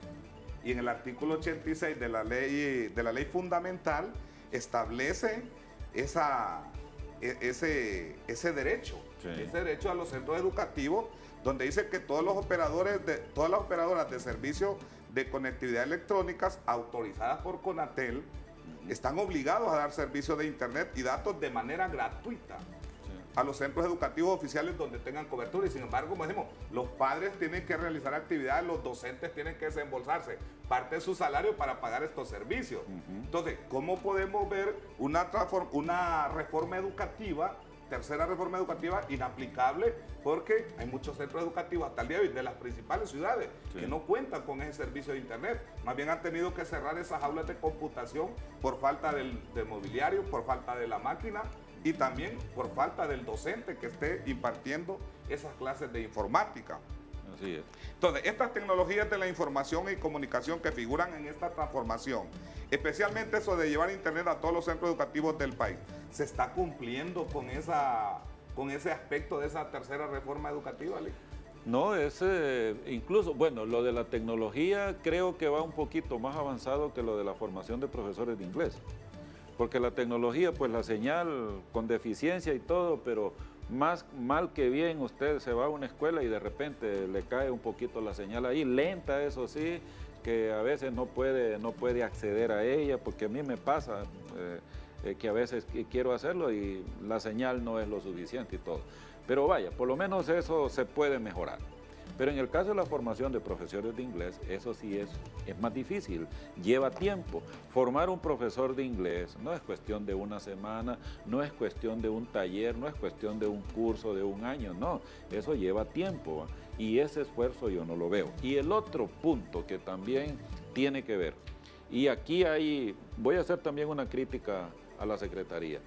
Y en el artículo 86 de la ley fundamental establece ese derecho, sí, ese derecho a los centros educativos, donde dice que todas las operadoras de servicio de conectividad electrónicas autorizadas por Conatel están obligados a dar servicio de internet y datos de manera gratuita a los centros educativos oficiales donde tengan cobertura. Y sin embargo, como decimos, los padres tienen que realizar actividades, los docentes tienen que desembolsarse parte de su salario para pagar estos servicios. Entonces, ¿cómo podemos ver una reforma educativa, tercera reforma educativa, inaplicable? Porque hay muchos centros educativos hasta el día de hoy de las principales ciudades que no cuentan con ese servicio de internet. Más bien han tenido que cerrar esas aulas de computación por falta del mobiliario, por falta de la máquina, y también por falta del docente que esté impartiendo esas clases de informática. Así es. Entonces, estas tecnologías de la información y comunicación que figuran en esta transformación, especialmente eso de llevar internet a todos los centros educativos del país, ¿se está cumpliendo con ese aspecto de esa tercera reforma educativa, Lee? No, incluso, bueno, lo de la tecnología creo que va un poquito más avanzado que lo de la formación de profesores de inglés. Porque la tecnología, pues la señal con deficiencia y todo, pero más mal que bien usted se va a una escuela y de repente le cae un poquito la señal ahí, lenta eso sí, que a veces no puede acceder a ella, porque a mí me pasa que a veces quiero hacerlo y la señal no es lo suficiente y todo. Pero vaya, por lo menos eso se puede mejorar. Pero en el caso de la formación de profesores de inglés, eso sí es más difícil, lleva tiempo. Formar un profesor de inglés no es cuestión de una semana, no es cuestión de un taller, no es cuestión de un curso de 1 año, no, eso lleva tiempo, y ese esfuerzo yo no lo veo. Y el otro punto que también tiene que ver, y aquí voy a hacer también una crítica a la Secretaría.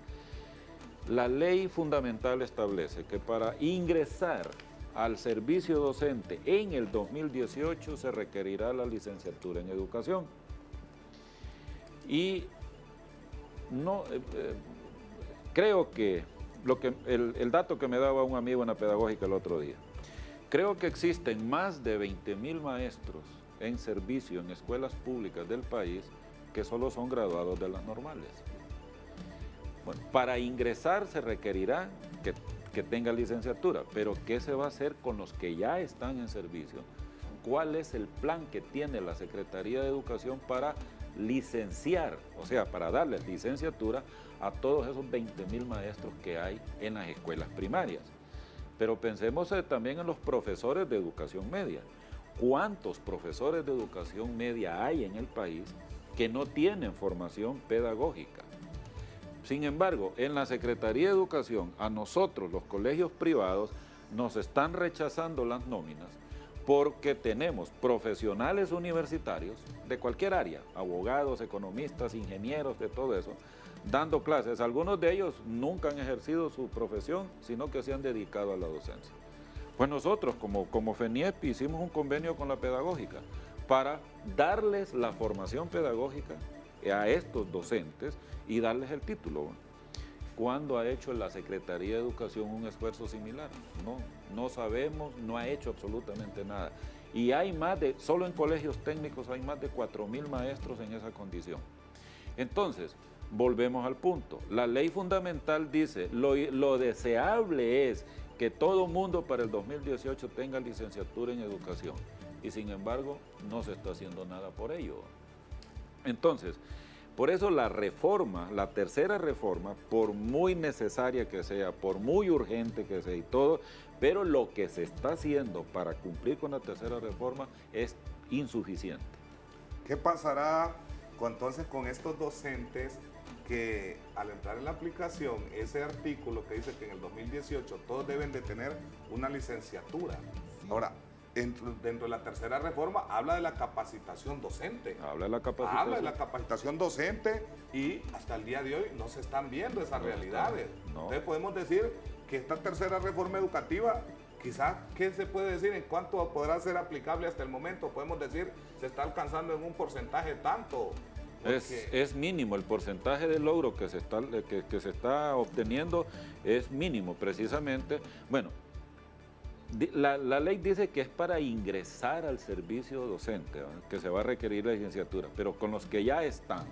La ley fundamental establece que para ingresar al servicio docente en el 2018 se requerirá la licenciatura en educación. Y no creo que el dato que me daba un amigo en la pedagógica el otro día, creo que existen más de 20,000 maestros en servicio en escuelas públicas del país que solo son graduados de las normales. Bueno, para ingresar se requerirá que tenga licenciatura, pero ¿qué se va a hacer con los que ya están en servicio? ¿Cuál es el plan que tiene la Secretaría de Educación para licenciar, o sea, para darles licenciatura a todos esos 20,000 maestros que hay en las escuelas primarias? Pero pensemos también en los profesores de educación media. ¿Cuántos profesores de educación media hay en el país que no tienen formación pedagógica? Sin embargo, en la Secretaría de Educación, a nosotros, los colegios privados, nos están rechazando las nóminas porque tenemos profesionales universitarios de cualquier área, abogados, economistas, ingenieros, de todo eso, dando clases. Algunos de ellos nunca han ejercido su profesión, sino que se han dedicado a la docencia. Pues nosotros, como FENIEP, hicimos un convenio con la pedagógica para darles la formación pedagógica a estos docentes y darles el título. ¿Cuándo ha hecho la Secretaría de Educación un esfuerzo similar? No sabemos, no ha hecho absolutamente nada. Y hay solo en colegios técnicos hay más de 4.000 maestros en esa condición. Entonces, volvemos al punto. La ley fundamental dice, lo deseable es que todo mundo para el 2018 tenga licenciatura en educación. Y sin embargo, no se está haciendo nada por ello. Entonces, por eso la reforma, la tercera reforma, por muy necesaria que sea, por muy urgente que sea y todo, pero lo que se está haciendo para cumplir con la tercera reforma es insuficiente. ¿Qué pasará entonces con estos docentes que al entrar en la aplicación, ese artículo que dice que en el 2018 todos deben de tener una licenciatura? Ahora, dentro de la tercera reforma habla de la capacitación docente. Habla de la capacitación docente y hasta el día de hoy no se están viendo esas realidades. Entonces podemos decir que esta tercera reforma educativa, quizás, ¿qué se puede decir en cuánto podrá ser aplicable hasta el momento? Podemos decir, se está alcanzando en un porcentaje tanto. Es mínimo, el porcentaje de logro que se está obteniendo es mínimo, precisamente. Bueno, la ley dice que es para ingresar al servicio docente, ¿verdad?, que se va a requerir la licenciatura, pero con los que ya están,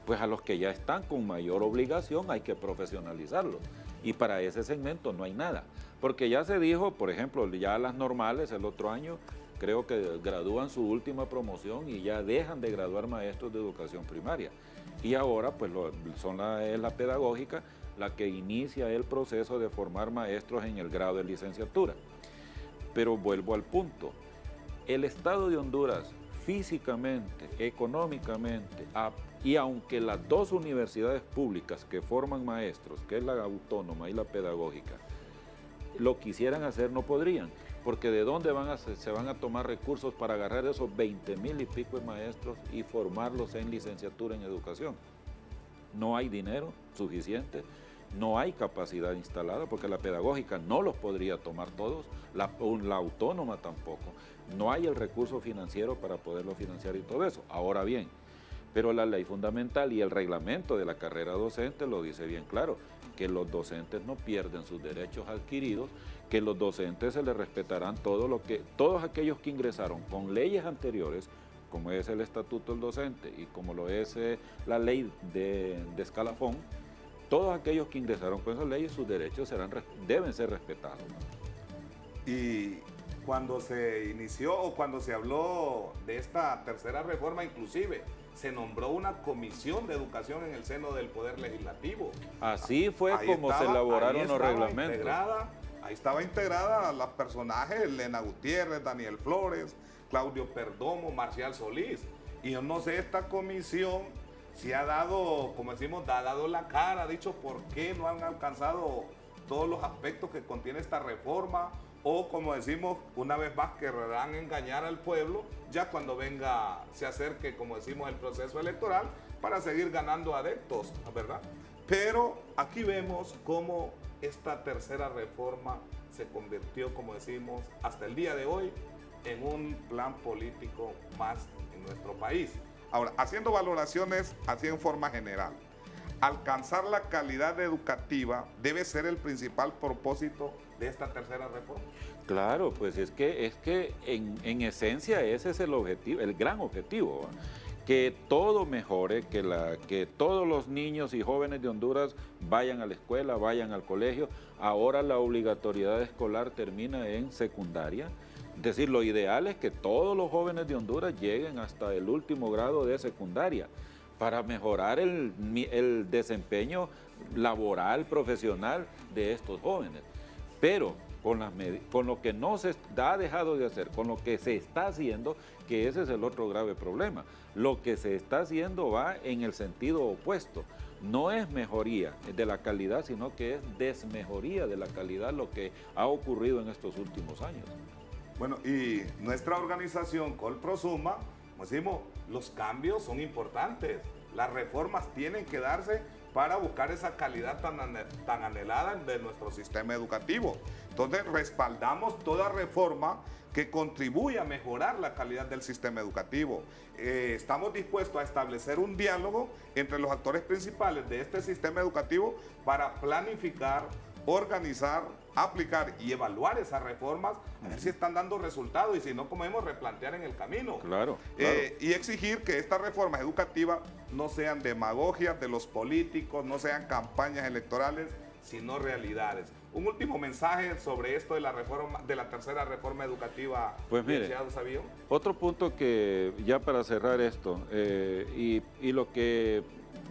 pues a los que ya están con mayor obligación hay que profesionalizarlos. Y para ese segmento no hay nada, porque ya se dijo, por ejemplo, ya las normales el otro año, creo que gradúan su última promoción y ya dejan de graduar maestros de educación primaria. Y ahora pues es la pedagógica la que inicia el proceso de formar maestros en el grado de licenciatura. Pero vuelvo al punto, el Estado de Honduras físicamente, económicamente, y aunque las dos universidades públicas que forman maestros, que es la autónoma y la pedagógica, lo quisieran hacer, no podrían, porque ¿de dónde se van a tomar recursos para agarrar esos 20,000 y pico de maestros y formarlos en licenciatura en educación? No hay dinero suficiente, no hay capacidad instalada, porque la pedagógica no los podría tomar todos, la autónoma tampoco, no hay el recurso financiero para poderlo financiar y todo eso. Ahora bien, pero la ley fundamental y el reglamento de la carrera docente lo dice bien claro, que los docentes no pierden sus derechos adquiridos, que los docentes se les respetarán todos aquellos que ingresaron con leyes anteriores, como es el Estatuto del Docente y como lo es la ley de escalafón, todos aquellos que ingresaron con esas leyes, sus derechos deben ser respetados. Y cuando se inició o cuando se habló de esta tercera reforma, inclusive se nombró una comisión de educación en el seno del Poder Legislativo. Así fue como se elaboraron los reglamentos. Ahí estaba integrada los personajes, Elena Gutiérrez, Daniel Flores, Claudio Perdomo, Marcial Solís. Y yo no sé, esta comisión si ha dado, como decimos, ha dado la cara, ha dicho por qué no han alcanzado todos los aspectos que contiene esta reforma, o como decimos, una vez más querrán engañar al pueblo, ya cuando se acerque, como decimos, el proceso electoral, para seguir ganando adeptos, ¿verdad? Pero aquí vemos cómo esta tercera reforma se convirtió, como decimos, hasta el día de hoy, en un plan político más en nuestro país. Ahora, haciendo valoraciones así en forma general, alcanzar la calidad educativa debe ser el principal propósito de esta tercera reforma. Claro, pues es que en esencia ese es el objetivo, el gran objetivo, ¿verdad? Que todo mejore, que todos los niños y jóvenes de Honduras vayan a la escuela, vayan al colegio. Ahora la obligatoriedad escolar termina en secundaria. Es decir, lo ideal es que todos los jóvenes de Honduras lleguen hasta el último grado de secundaria para mejorar el desempeño laboral, profesional de estos jóvenes. Pero con lo que no se ha dejado de hacer, con lo que se está haciendo, que ese es el otro grave problema. Lo que se está haciendo va en el sentido opuesto. No es mejoría de la calidad, sino que es desmejoría de la calidad lo que ha ocurrido en estos últimos años. Bueno, y nuestra organización Colprosuma, como decimos, los cambios son importantes. Las reformas tienen que darse para buscar esa calidad tan anhelada de nuestro sistema educativo. Entonces respaldamos toda reforma que contribuya a mejorar la calidad del sistema educativo. Estamos dispuestos a establecer un diálogo entre los actores principales de este sistema educativo para planificar, organizar, aplicar y evaluar esas reformas, a ver si están dando resultados y si no, podemos replantear en el camino. Claro. Y exigir que estas reformas educativas no sean demagogias de los políticos, no sean campañas electorales, sino realidades. Un último mensaje sobre esto de la reforma, de la tercera reforma educativa. Pues mire, ¿Sabio? otro punto que ya para cerrar esto, y lo que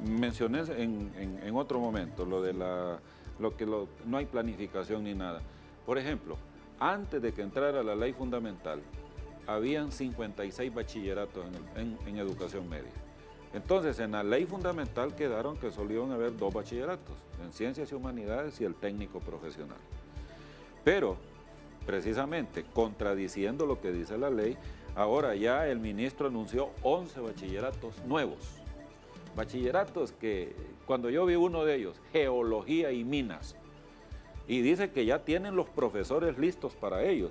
mencioné en otro momento, lo de no hay planificación ni nada. Por ejemplo, antes de que entrara la ley fundamental, habían 56 bachilleratos en educación media. Entonces, en la ley fundamental quedaron que solo iban a haber 2 bachilleratos, en Ciencias y Humanidades y el técnico profesional. Pero, precisamente, contradiciendo lo que dice la ley, ahora ya el ministro anunció 11 bachilleratos nuevos. Bachilleratos que, cuando yo vi uno de ellos, Geología y Minas, y dice que ya tienen los profesores listos para ellos.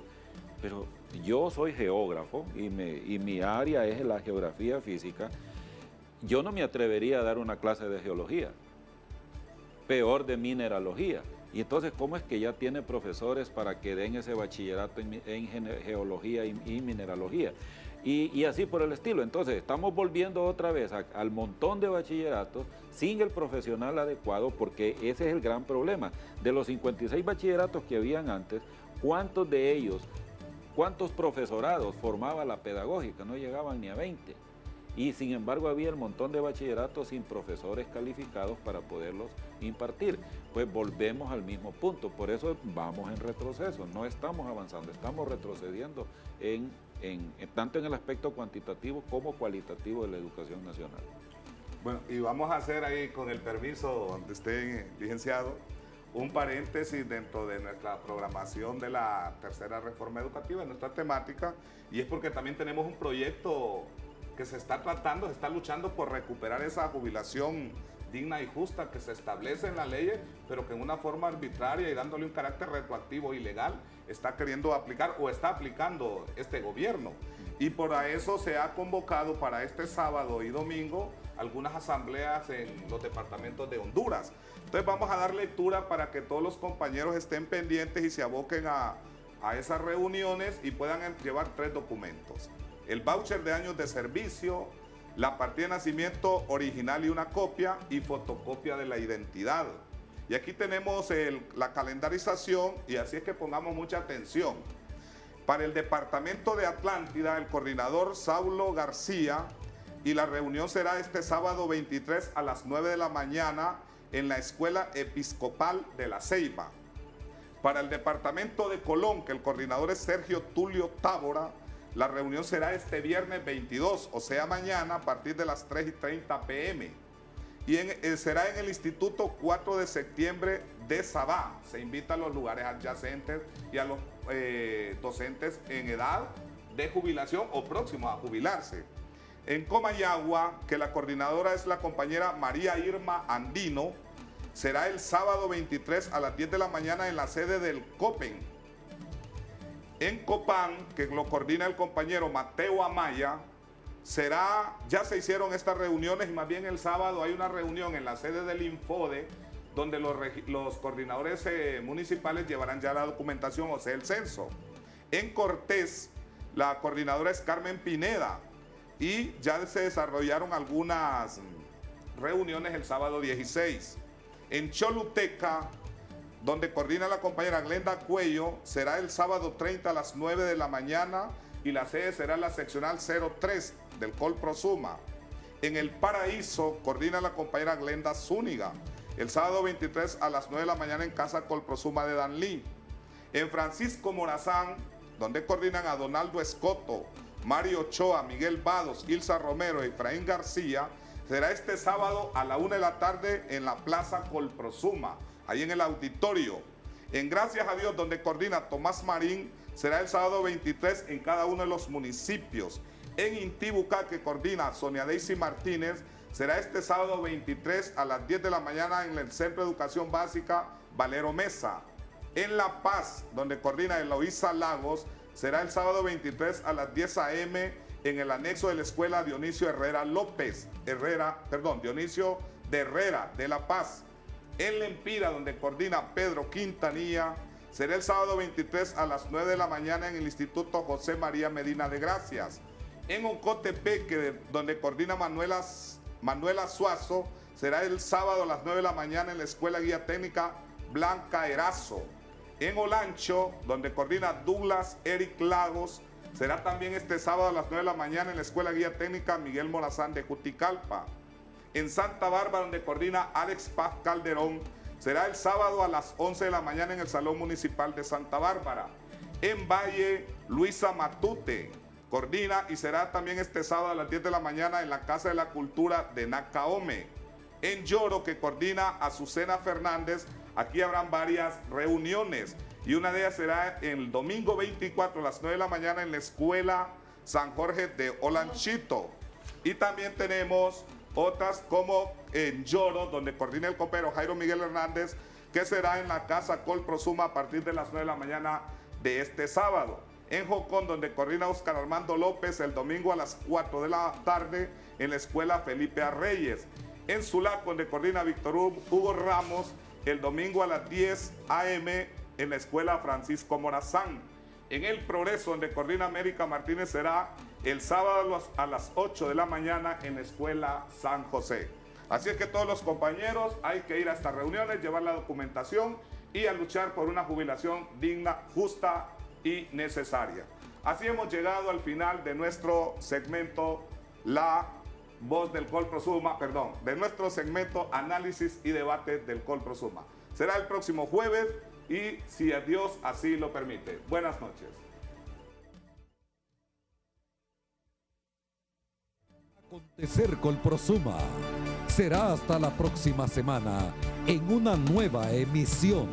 Pero yo soy geógrafo y mi área es la geografía física. Yo no me atrevería a dar una clase de geología, peor de mineralogía. Y entonces, ¿cómo es que ya tiene profesores para que den ese bachillerato en geología y mineralogía? Y así por el estilo. Entonces, estamos volviendo otra vez al montón de bachilleratos sin el profesional adecuado, porque ese es el gran problema. De los 56 bachilleratos que habían antes, ¿cuántos de ellos, cuántos profesorados formaba la pedagógica? No llegaban ni a 20. Y sin embargo había el montón de bachilleratos sin profesores calificados para poderlos impartir. Pues volvemos al mismo punto, por eso vamos en retroceso, no estamos avanzando, estamos retrocediendo tanto en el aspecto cuantitativo como cualitativo de la educación nacional. Bueno, y vamos a hacer ahí, con el permiso donde esté, licenciado, un paréntesis dentro de nuestra programación de la tercera reforma educativa, en nuestra temática, y es porque también tenemos un proyecto que se está tratando, se está luchando por recuperar esa jubilación digna y justa que se establece en la ley, pero que en una forma arbitraria y dándole un carácter retroactivo ilegal está queriendo aplicar o está aplicando este gobierno. Y por eso se ha convocado para este sábado y domingo algunas asambleas en los departamentos de Honduras. Entonces vamos a dar lectura para que todos los compañeros estén pendientes y se aboquen a esas reuniones y puedan llevar 3 documentos. El voucher de años de servicio, la partida de nacimiento original y una copia, y fotocopia de la identidad. Y aquí tenemos la calendarización, y así es que pongamos mucha atención. Para el departamento de Atlántida, el coordinador Saulo García, y la reunión será este sábado 23 a las 9 de la mañana en la Escuela Episcopal de La Ceiba. Para el departamento de Colón, que el coordinador es Sergio Tulio Tábora, la reunión será este viernes 22, o sea mañana, a partir de las 3:30 p.m. Y será en el Instituto 4 de septiembre de Sabá. Se invita a los lugares adyacentes y a los docentes en edad de jubilación o próximos a jubilarse. En Comayagua, que la coordinadora es la compañera María Irma Andino, será el sábado 23 a las 10 de la mañana en la sede del COPEN. En Copán, que lo coordina el compañero Mateo Amaya, ya se hicieron estas reuniones y más bien el sábado hay una reunión en la sede del Infode donde los coordinadores municipales llevarán ya la documentación, o sea, el censo. En Cortés, la coordinadora es Carmen Pineda y ya se desarrollaron algunas reuniones el sábado 16. En Choluteca, donde coordina la compañera Glenda Cuello, será el sábado 30 a las 9 de la mañana y la sede será la seccional 03 del Colprosuma. En El Paraíso, coordina la compañera Glenda Zúñiga, el sábado 23 a las 9 de la mañana en Casa Colprosuma de Danlí. En Francisco Morazán, donde coordinan a Donaldo Escoto, Mario Ochoa, Miguel Vados, Ilsa Romero y Efraín García, será este sábado a la 1 de la tarde en la Plaza Colprosuma, ahí en el auditorio. En Gracias a Dios, donde coordina Tomás Marín, será el sábado 23 en cada uno de los municipios. En Intibucá, que coordina Sonia Daisy Martínez, será este sábado 23 a las 10 de la mañana en el Centro de Educación Básica Valero Mesa. En La Paz, donde coordina Eloísa Lagos, será el sábado 23 a las 10 a.m. en el anexo de la Escuela Dionisio Dionisio de Herrera de La Paz. En Lempira, donde coordina Pedro Quintanilla, será el sábado 23 a las 9 de la mañana en el Instituto José María Medina de Gracias. En Ocotepeque, donde coordina Manuela Suazo, será el sábado a las 9 de la mañana en la Escuela Guía Técnica Blanca Erazo. En Olancho, donde coordina Douglas Eric Lagos, será también este sábado a las 9 de la mañana en la Escuela Guía Técnica Miguel Morazán de Juticalpa. En Santa Bárbara, donde coordina Alex Paz Calderón, será el sábado a las 11 de la mañana en el Salón Municipal de Santa Bárbara. En Valle, Luisa Matute coordina y será también este sábado a las 10 de la mañana en la Casa de la Cultura de Nacaome. En Lloro, que coordina Azucena Fernández, aquí habrán varias reuniones y una de ellas será el domingo 24 a las 9 de la mañana en la Escuela San Jorge de Olanchito. Y también tenemos otras como en Lloro, donde coordina el copero Jairo Miguel Hernández, que será en la Casa Colprosuma a partir de las 9 de la mañana de este sábado. En Jocón, donde coordina Oscar Armando López, el domingo a las 4 de la tarde en la Escuela Felipe Arreyes. En Sulaco, donde coordina Víctor Hugo Ramos, el domingo a las 10 a.m. en la Escuela Francisco Morazán. En El Progreso, donde coordina América Martínez, será el sábado a las 8 de la mañana en la Escuela San José. Así es que todos los compañeros hay que ir a estas reuniones, llevar la documentación y a luchar por una jubilación digna, justa y necesaria. Así hemos llegado al final de nuestro segmento La Voz del Colprosuma, de nuestro segmento Análisis y Debate del Colprosuma. Será el próximo jueves y si a Dios así lo permite. Buenas noches. Acontecer Colprosuma será hasta la próxima semana en una nueva emisión.